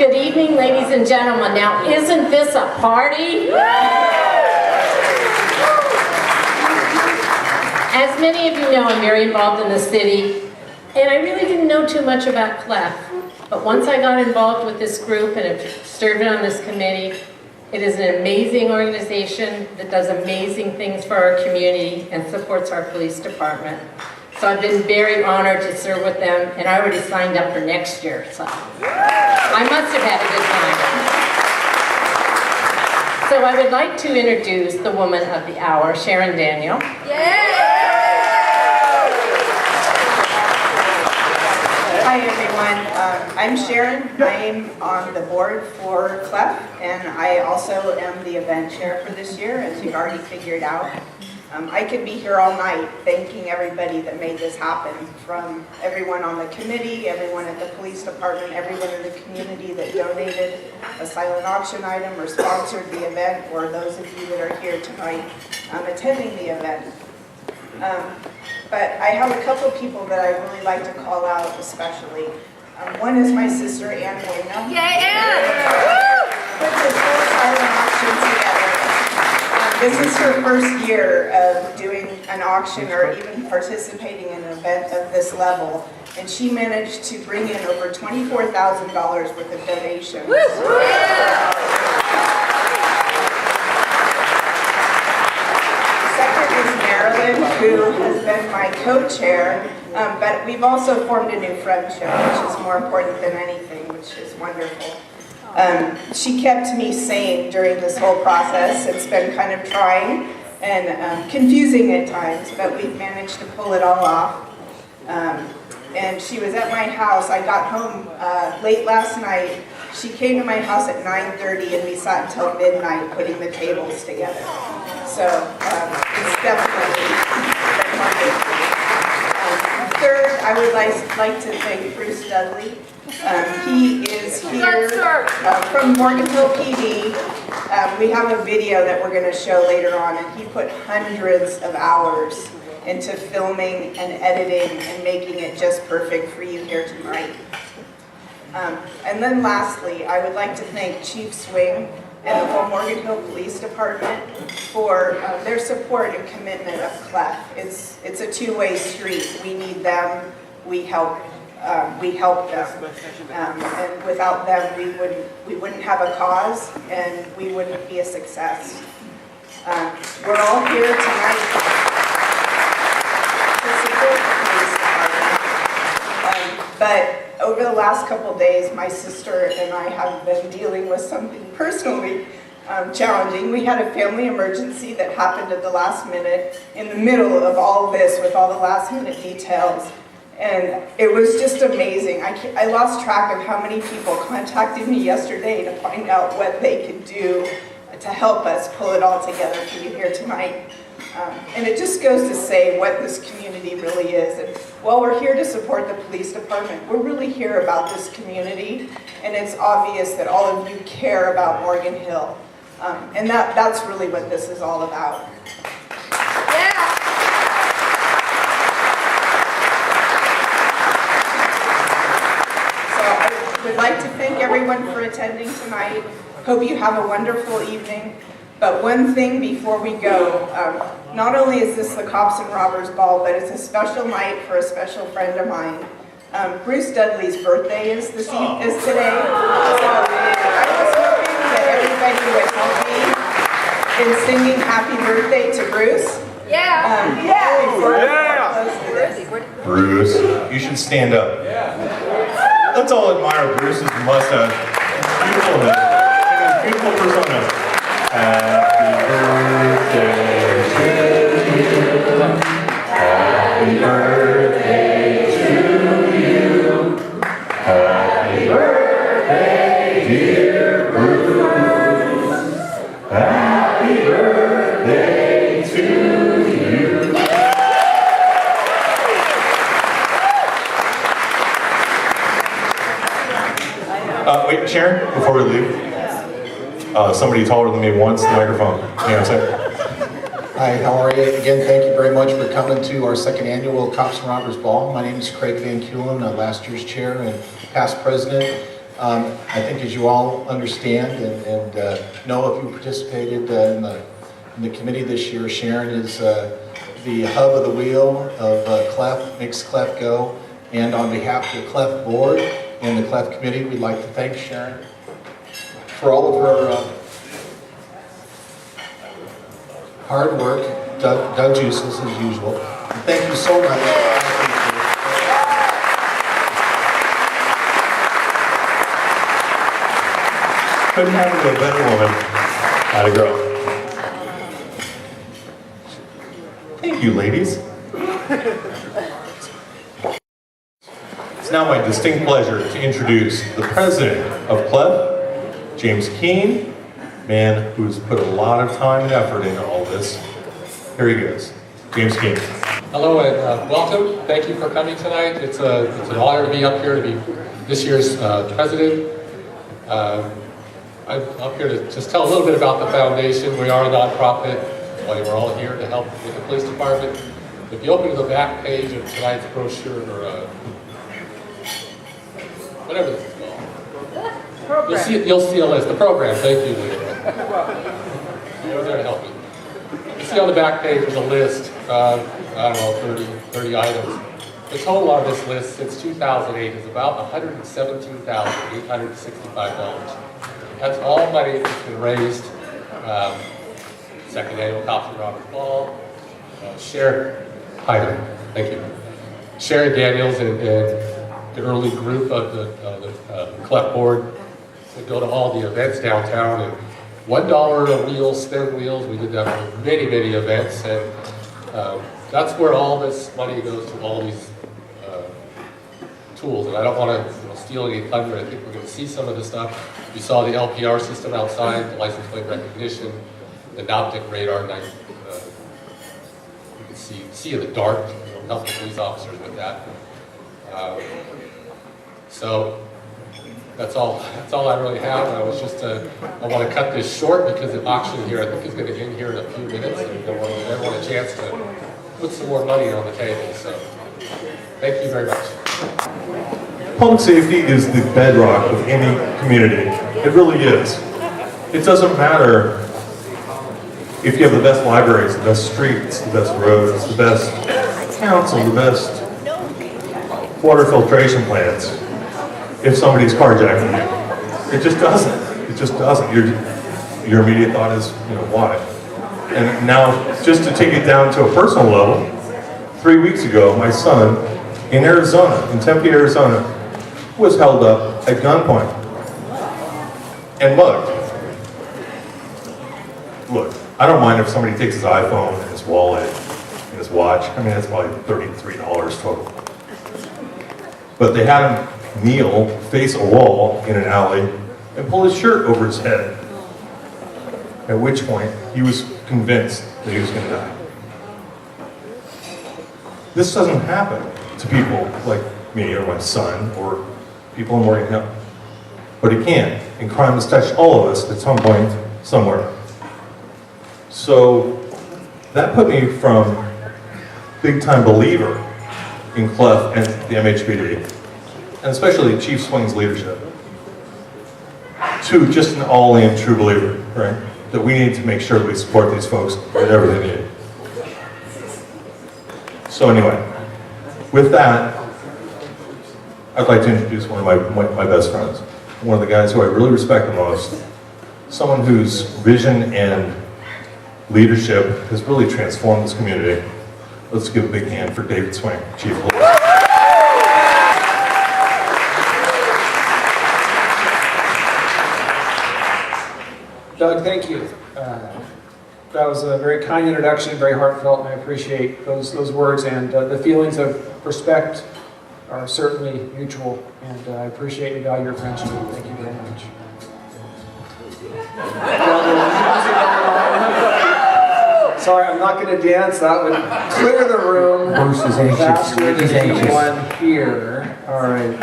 Good evening, ladies and gentlemen. Now, isn't this a party? As many of you know, I'm very involved in the city, and I really didn't know too much about CLEF. But once I got involved with this group and have served on this committee, it is an amazing organization that does amazing things for our community and supports our police department. So I've been very honored to serve with them, and I already signed up for next year, so I must have had a good time. So I would like to introduce the woman of the hour, Sharon Daniel. Hi everyone, I'm Sharon. I'm on the board for CLEF, and I also am the event chair for this year, as you've already figured out. I could be here all night thanking everybody that made this happen, from everyone on the committee, everyone at the police department, everyone in the community that donated a silent auction item or sponsored the event, or those of you that are here tonight attending the event. But I have a couple people that I really like to call out especially. One is my sister, Ann Buena. Put this whole silent auction together. This is her first year of doing an auction or even participating in an event of this level. And she managed to bring in over $24,000 worth of donations. Who has been my co-chair, but we've also formed a new friendship, which is more important than anything, which is wonderful. She kept me sane during this whole process. It's been kind of trying and confusing at times, but we've managed to pull it all off. And she was at my house. I got home late last night. She came to my house at 9:30 and we sat until midnight putting the tables together. So it's definitely been wonderful. Third, I would like to thank Bruce Dudley. He is here from Morgan Hill PD. We have a video that we're going to show later on, and he put hundreds of hours into filming and editing and making it just perfect for you here tonight. And then lastly, I would like to thank Chief Swing and the whole Morgan Hill Police Department for their support and commitment of CLEF. It's a two-way street. We need them, we help them. And without them, we wouldn't have a cause and we wouldn't be a success. We're all here tonight to support the police department. But over the last couple days, my sister and I have been dealing with something personally challenging. We had a family emergency that happened at the last minute, in the middle of all this, with all the last minute details. And it was just amazing. I lost track of how many people contacted me yesterday to find out what they could do to help us pull it all together for you here tonight. And it just goes to say what this community really is. And while we're here to support the police department, we're really here about this community. And it's obvious that all of you care about Morgan Hill. And that's really what this is all about. So I would like to thank everyone for attending tonight. Hope you have a wonderful evening. But one thing before we go, not only is this the Cops and Robbers Ball, but it's a special night for a special friend of mine. Bruce Dudley's birthday is today. So I was hoping that everybody would help me in singing happy birthday to Bruce. Bruce, you should stand up. Let's all admire Bruce's mustache, beautifulness, and his beautiful persona. Happy birthday to you. Happy birthday to you. Happy birthday, dear Bruce. Happy birthday to you. Wait, Sharon, before we leave. Somebody taller than me wants the microphone. You know what I'm saying? Hi, how are you? Again, thank you very much for coming to our second annual Cops and Robbers Ball. My name is Craig Van Kulen, last year's chair and past president. I think as you all understand and know if you participated in the committee this year, Sharon is the hub of the wheel of CLEF, makes CLEF go. And on behalf of the CLEF board and the CLEF committee, we'd like to thank Sharon for all of her hard work, done useless as usual. Thank you so much. Couldn't have a better woman. Atta girl. Thank you, ladies. It's now my distinct pleasure to introduce the president of CLEF, James Keene, man who's put a lot of time and effort into all this. Here he goes. James Keene. Hello and welcome. Thank you for coming tonight. It's an honor to be up here to be this year's president. I'm up here to just tell a little bit about the foundation. We are a nonprofit. We're all here to help with the police department. If you open to the back page of tonight's brochure, or whatever this is called, you'll see a list. The program. Thank you, Leah. You're there to help me. You see on the back page there's a list. I don't know, 30 items. The total on this list since 2008 is about $117,865. That's all money that's been raised. Second annual Cops and Robbers Ball. Sharon, hi there, thank you. Sharon Daniels and the early group of the CLEF board would go to all the events downtown, and $1 a wheel, spin wheels. We did that for many, many events, and that's where all this money goes to, all these tools. And I don't want to steal any thunder. I think we're going to see some of this stuff. You saw the LPR system outside, the license plate recognition, the Optic radar. You can see in the dark. Help the police officers with that. So that's all I really have. I was just I want to cut this short because the auction here I think is going to end here in a few minutes, and I want everyone a chance to put some more money on the table. So thank you very much. Public safety is the bedrock of any community. It really is. It doesn't matter if you have the best libraries, the best streets, the best roads, the best council, the best water filtration plants, if somebody's carjacking you. It just doesn't. It just doesn't. Your immediate thought is, why? And now, just to take it down to a personal level, 3 weeks ago, my son in Arizona, in Tempe, Arizona, was held up at gunpoint and mugged. Look, I don't mind if somebody takes his iPhone and his wallet and his watch. I mean, that's probably $33 total. But they had him kneel, face a wall in an alley, and pull his shirt over his head. At which point, he was convinced that he was going to die. This doesn't happen to people like me or my son or people in Morgan Hill. But it can, and crime has touched all of us at some point, somewhere. So that put me from big-time believer in CLEF and the MHPD, and especially Chief Swing's leadership, to just an all-in true believer, right? That we need to make sure that we support these folks whatever they need. So anyway, with that, I'd like to introduce one of my best friends, one of the guys who I really respect the most, someone whose vision and leadership has really transformed this community. Let's give a big hand for David Swing, Chief of Police. Doug, thank you. That was a very kind introduction, very heartfelt, and I appreciate those words. And the feelings of respect are certainly mutual, and I appreciate and value your friendship. Thank you very much. Sorry, I'm not going to dance. That would clear the room. Bruce is anxious. Faster than He's anxious. anyone here. All right.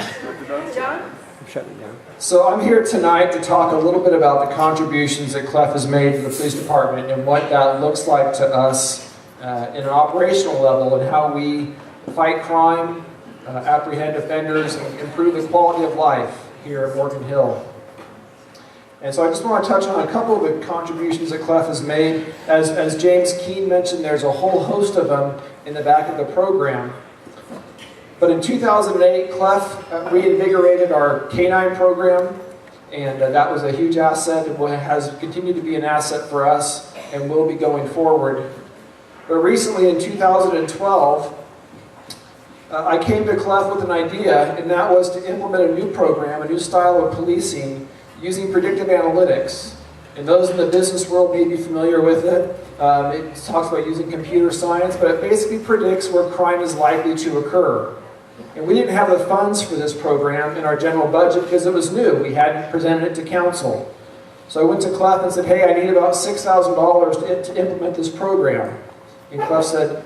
Shut it down. So I'm here tonight to talk a little bit about the contributions that CLEF has made to the police department and what that looks like to us in an operational level, and how we fight crime, apprehend offenders, and improve the quality of life here at Morgan Hill. And so I just want to touch on a couple of the contributions that CLEF has made. As James Keene mentioned, there's a whole host of them in the back of the program. But in 2008, CLEF reinvigorated our K-9 program, and that was a huge asset. It has continued to be an asset for us and will be going forward. But recently in 2012, I came to CLEF with an idea, and that was to implement a new program, a new style of policing using predictive analytics. And those in the business world may be familiar with it. It talks about using computer science, but it basically predicts where crime is likely to occur. And we didn't have the funds for this program in our general budget because it was new. We hadn't presented it to council. So I went to CLEF and said, hey, I need about $6,000 to implement this program. And CLEF said,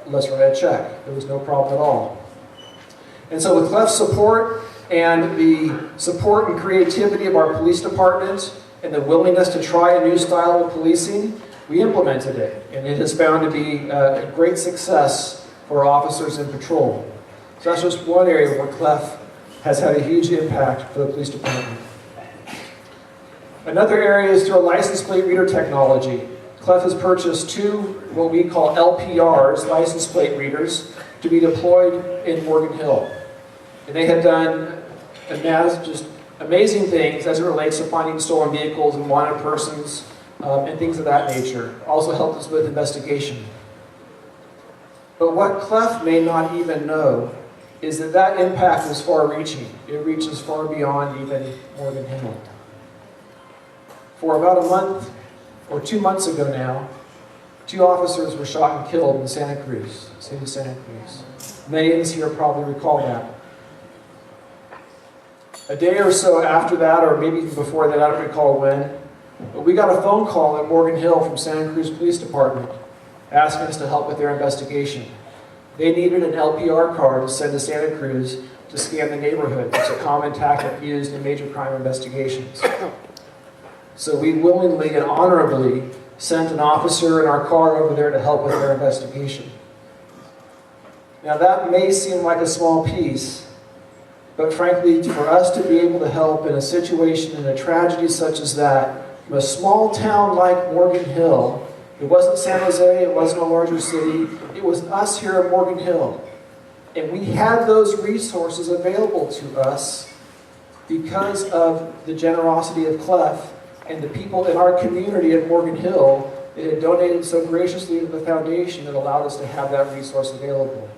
let's write a check. There was no problem at all. And so with CLEF's support and the support and creativity of our police department and the willingness to try a new style of policing, we implemented it. And it has found to be a great success for officers in patrol. So that's just one area where CLEF has had a huge impact for the police department. Another area is through a license plate reader technology. CLEF has purchased 2 what we call LPRs, license plate readers, to be deployed in Morgan Hill. And they have done just amazing things as it relates to finding stolen vehicles and wanted persons and things of that nature. Also helped us with investigation. But what CLEF may not even know is that that impact is far-reaching. It reaches far beyond even Morgan Hill. For about a month or 2 months ago now, 2 officers were shot and killed in Santa Cruz, city of Santa Cruz. Many of us here probably recall that. A day or so after that, or maybe even before that, I don't recall when, but we got a phone call at Morgan Hill from Santa Cruz Police Department asking us to help with their investigation. They needed an LPR card to send to Santa Cruz to scan the neighborhood. It's a common tactic used in major crime investigations. So we willingly and honorably sent an officer in our car over there to help with their investigation. Now that may seem like a small piece, but frankly, for us to be able to help in a situation, in a tragedy such as that, from a small town like Morgan Hill, it wasn't San Jose, it wasn't a larger city, it was us here at Morgan Hill. And we had those resources available to us because of the generosity of CLEF and the people in our community at Morgan Hill that had donated so graciously to the foundation that allowed us to have that resource available.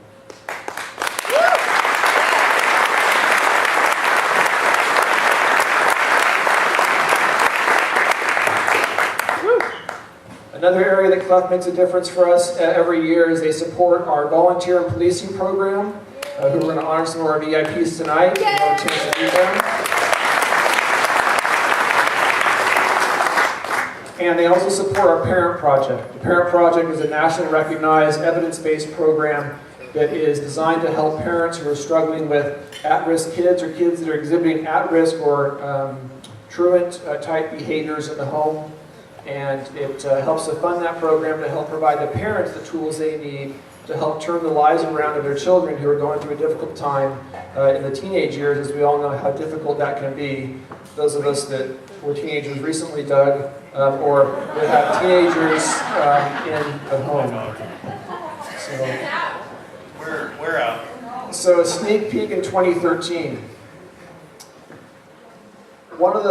Another area that CLEF makes a difference for us every year is they support our volunteer and policing program, who we're going to honor some of our VIPs tonight. You'll have a chance to meet them. And they also support our Parent Project. The Parent Project is a nationally recognized evidence-based program that is designed to help parents who are struggling with at-risk kids or kids that are exhibiting at-risk or truant-type behaviors in the home. And it helps to fund that program to help provide the parents the tools they need to help turn the lives around of their children who are going through a difficult time in the teenage years, as we all know how difficult that can be. Those of us that were teenagers recently, Doug, or that have teenagers at home. So, we're out. So a sneak peek in 2013. One of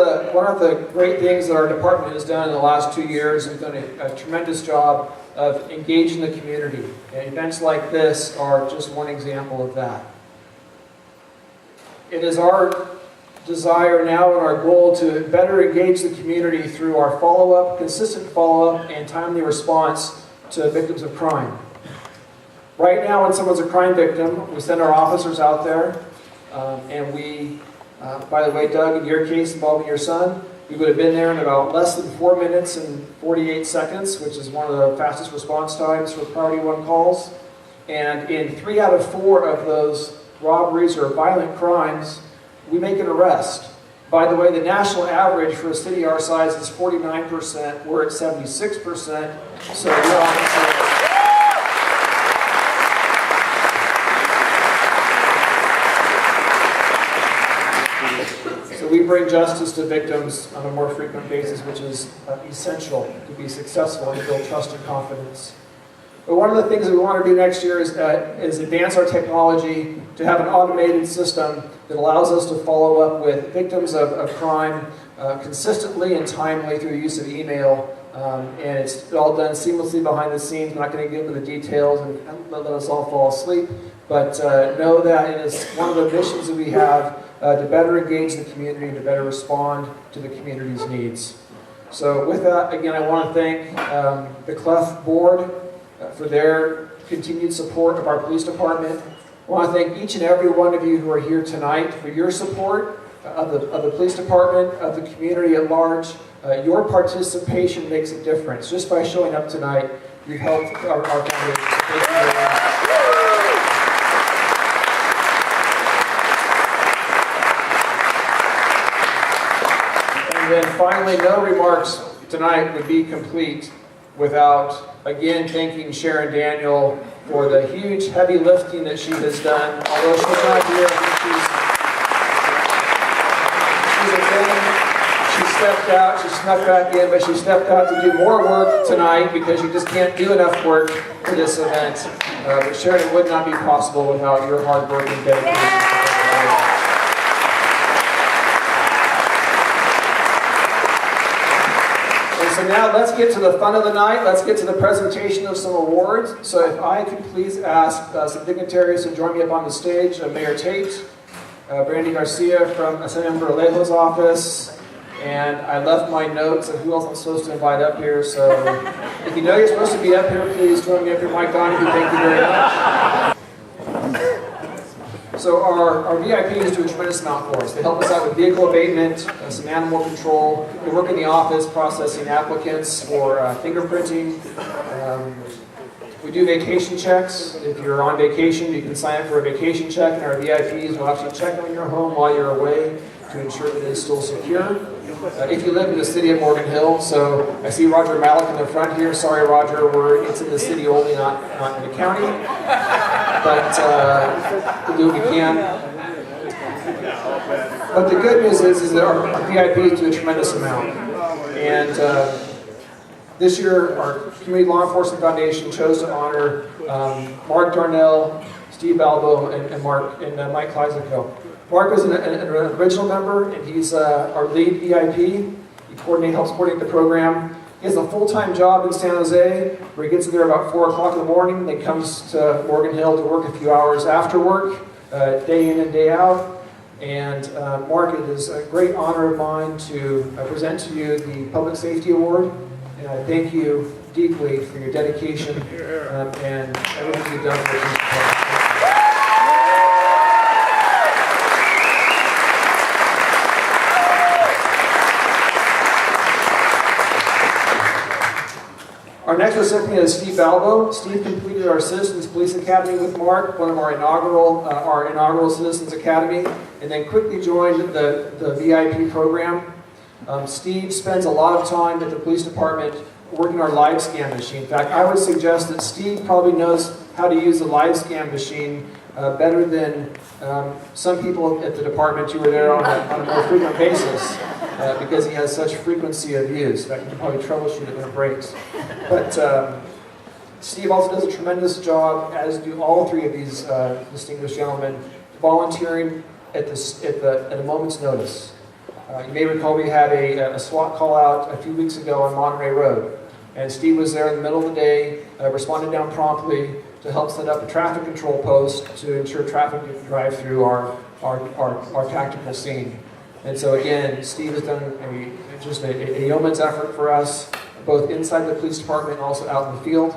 the great things that our department has done in the last 2 years is done a tremendous job of engaging the community. And events like this are just one example of that. It is our desire now and our goal to better engage the community through our follow-up, consistent follow-up, and timely response to victims of crime. Right now, when someone's a crime victim, we send our officers out there, and we by the way, Doug, in your case involving your son, we would have been there in about less than 4 minutes and 48 seconds, which is one of the fastest response times for Priority 1 calls. And in 3 out of 4 of those robberies or violent crimes, we make an arrest. By the way, the national average for a city our size is 49%. We're at 76%. So we're obviously... bring justice to victims on a more frequent basis, which is essential to be successful and build trust and confidence. But one of the things that we want to do next year is advance our technology to have an automated system that allows us to follow up with victims of crime consistently and timely through the use of email. And it's all done seamlessly behind the scenes. I'm not going to get into the details and let us all fall asleep. But know that it is one of the missions that we have to better engage the community and to better respond to the community's needs. So with that, again, I want to thank the CLEF board for their continued support of our police department. I want to thank each and every one of you who are here tonight for your support of the police department, of the community at large. Your participation makes a difference. Just by showing up tonight, you've helped our foundation. Thank you very much. And then finally, no remarks tonight would be complete without, again, thanking Sharon Daniel for the huge heavy lifting that she has done. Although she's not here, I think she's a woman. She stepped out, she snuck back in, but she stepped out to do more work tonight because you just can't do enough work for this event. But Sharon, it would not be possible without your hard work and dedication. So now let's get to the fun of the night. Let's get to the presentation of some awards. So if I could please ask some dignitaries to join me up on the stage. Mayor Tate, Brandy Garcia from Assembly Member Alejo's office, and I left my notes of who else I'm supposed to invite up here. So if you know you're supposed to be up here, please join me up here. Mike Donahue, thank you very much. So our VIPs do a tremendous amount for us. They help us out with vehicle abatement, some animal control. They work in the office processing applicants for fingerprinting. We do vacation checks. If you're on vacation, you can sign up for a vacation check, and our VIPs will actually check on your home while you're away to ensure that it is still secure. If you live in the city of Morgan Hill, so I see Roger Malik in the front here. Sorry, Roger, it's in the city only, not in the county. But we'll do what we can. But the good news is that our VIPs do a tremendous amount. And this year, our Community Law Enforcement Foundation chose to honor Mark Darnell, Steve Balbo, and Mike Kleisico. Mark was an original member, and he's our lead VIP. He helps coordinate the program. He has a full-time job in San Jose, where he gets there about 4 o'clock in the morning, then comes to Morgan Hill to work a few hours after work, day in and day out. And Mark, it is a great honor of mine to present to you the Public Safety Award. And I thank you deeply for your dedication and everything you've done for the police department. Our next recipient is Steve Balbo. Steve completed our Citizens Police Academy with Mark, one of our inaugural Citizens Academy, and then quickly joined the VIP program. Steve spends a lot of time at the police department working our live scan machine. In fact, I would suggest that Steve probably knows how to use the live scan machine better than some people at the department who are there on a more frequent basis. Because he has such frequency of use. In fact, you can probably troubleshoot it when it breaks. But Steve also does a tremendous job, as do all three of these distinguished gentlemen, volunteering at a moment's notice. You may recall we had a SWAT call out a few weeks ago on Monterey Road. And Steve was there in the middle of the day, responded down promptly to help set up a traffic control post to ensure traffic didn't drive through our tactical scene. And so again, Steve has done just a yeoman's effort for us, both inside the police department and also out in the field.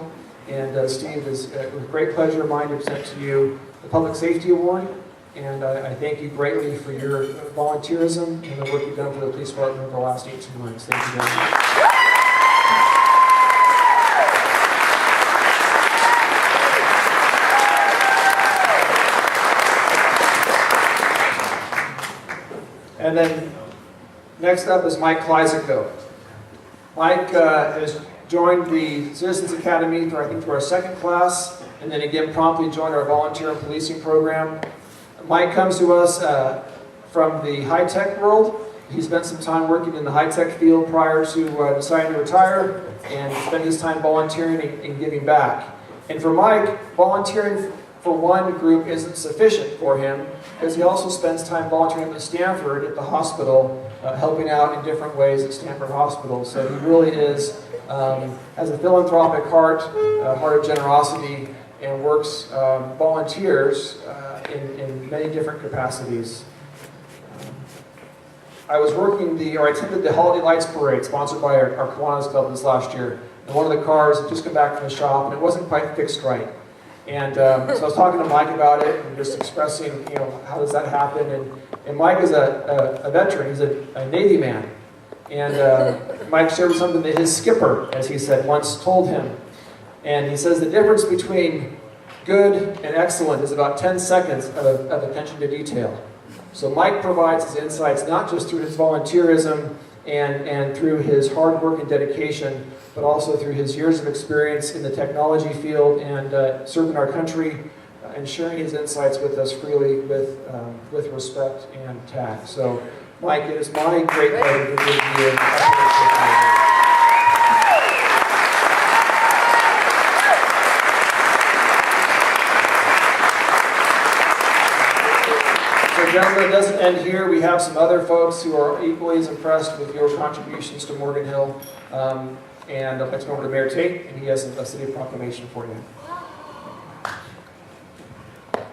And Steve, is with great pleasure of mine to present to you the Public Safety Award. And I thank you greatly for your volunteerism and the work you've done for the police department over the last 18 months. Thank you very much. And then next up is Mike Kleisico. Mike has joined the Citizens Academy through our second class, and then again promptly joined our volunteer and policing program. Mike comes to us from the high-tech world. He spent some time working in the high-tech field prior to deciding to retire, and spent his time volunteering and giving back. And for Mike, volunteering for one group isn't sufficient for him, because he also spends time volunteering at Stanford at the hospital, helping out in different ways at Stanford Hospital. So he really is, has a philanthropic heart, a heart of generosity, and works, volunteers in many different capacities. I attended the Holiday Lights Parade sponsored by our Kiwanis Club this last year. And one of the cars had just come back from the shop and it wasn't quite fixed right. And so I was talking to Mike about it and just expressing, how does that happen? And Mike is a veteran, he's a Navy man. And Mike shared something that his skipper, as he said, once told him. And he says the difference between good and excellent is about 10 seconds of attention to detail. So Mike provides his insights not just through his volunteerism and through his hard work and dedication, but also through his years of experience in the technology field and serving our country and sharing his insights with us freely with respect and tact. So Mike, it is my great pleasure to give you Gentlemen, it doesn't end here. We have some other folks who are equally as impressed with your contributions to Morgan Hill. And I'll next over to Mayor Tate, and he has a city proclamation for you.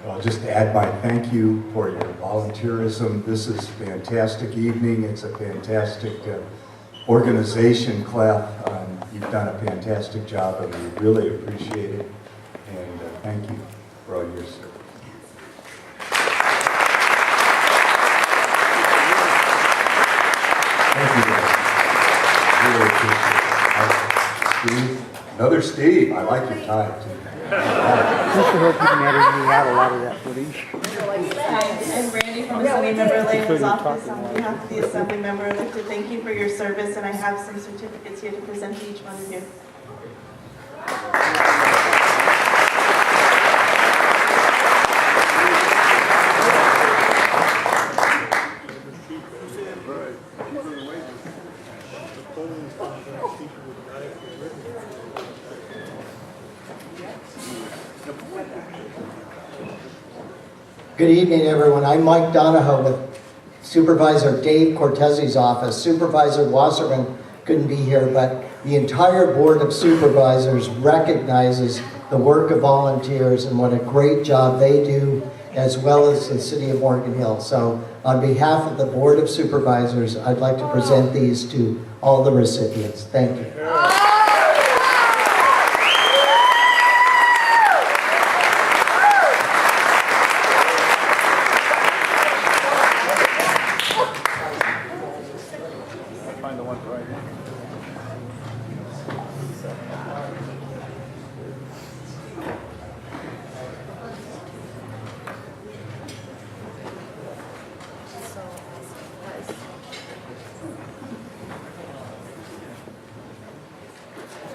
I'll just add my thank you for your volunteerism. This is a fantastic evening. It's a fantastic organization, CLEF. You've done a fantastic job, and we really appreciate it. And thank you for all your service. Thank you, guys. Really appreciate it. Steve, another Steve. I like your tie, too. Just to hope you can edit me out a lot of that footage. Hi, I'm Brandy from Assembly Member Lane's office. On behalf of the Assembly Member, I'd like to thank you for your service, and I have some certificates here to present to each one of you. Good evening, everyone. I'm Mike Donahoe with Supervisor Dave Cortese's office. Supervisor Wasserman couldn't be here, but the entire Board of Supervisors recognizes the work of volunteers and what a great job they do, as well as the City of Morgan Hill. So on behalf of the Board of Supervisors, I'd like to present these to all the recipients. Thank you.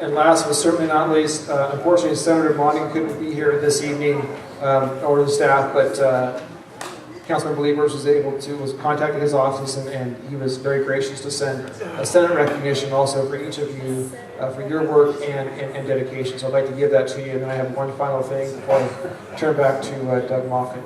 And last but certainly not least, unfortunately Senator Monty couldn't be here this evening, or the staff, but Councilman Believers was contacted his office, and he was very gracious to send a Senate recognition also for each of you for your work and dedication. So I'd like to give that to you, and then I have one final thing before I turn back to Doug Moffitt.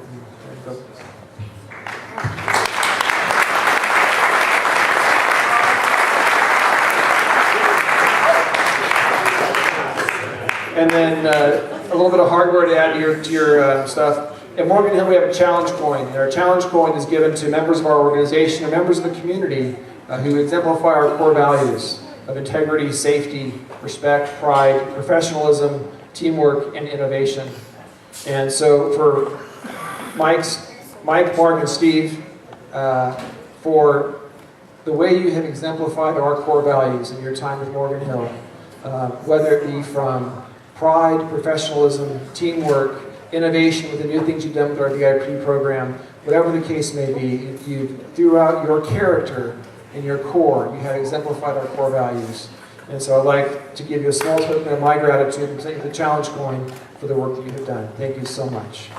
And then a little bit of hardware to add to your stuff. At Morgan Hill, we have a challenge coin. And our challenge coin is given to members of our organization or members of the community who exemplify our core values of integrity, safety, respect, pride, professionalism, teamwork, and innovation. And so for Mike, Mark, and Steve, for the way you have exemplified our core values in your time with Morgan Hill, whether it be from pride, professionalism, teamwork, innovation with the new things you've done with our VIP program, whatever the case may be, throughout your character and your core, you have exemplified our core values. And so I'd like to give you a small token of my gratitude and present you the challenge coin for the work that you have done. Thank you so much.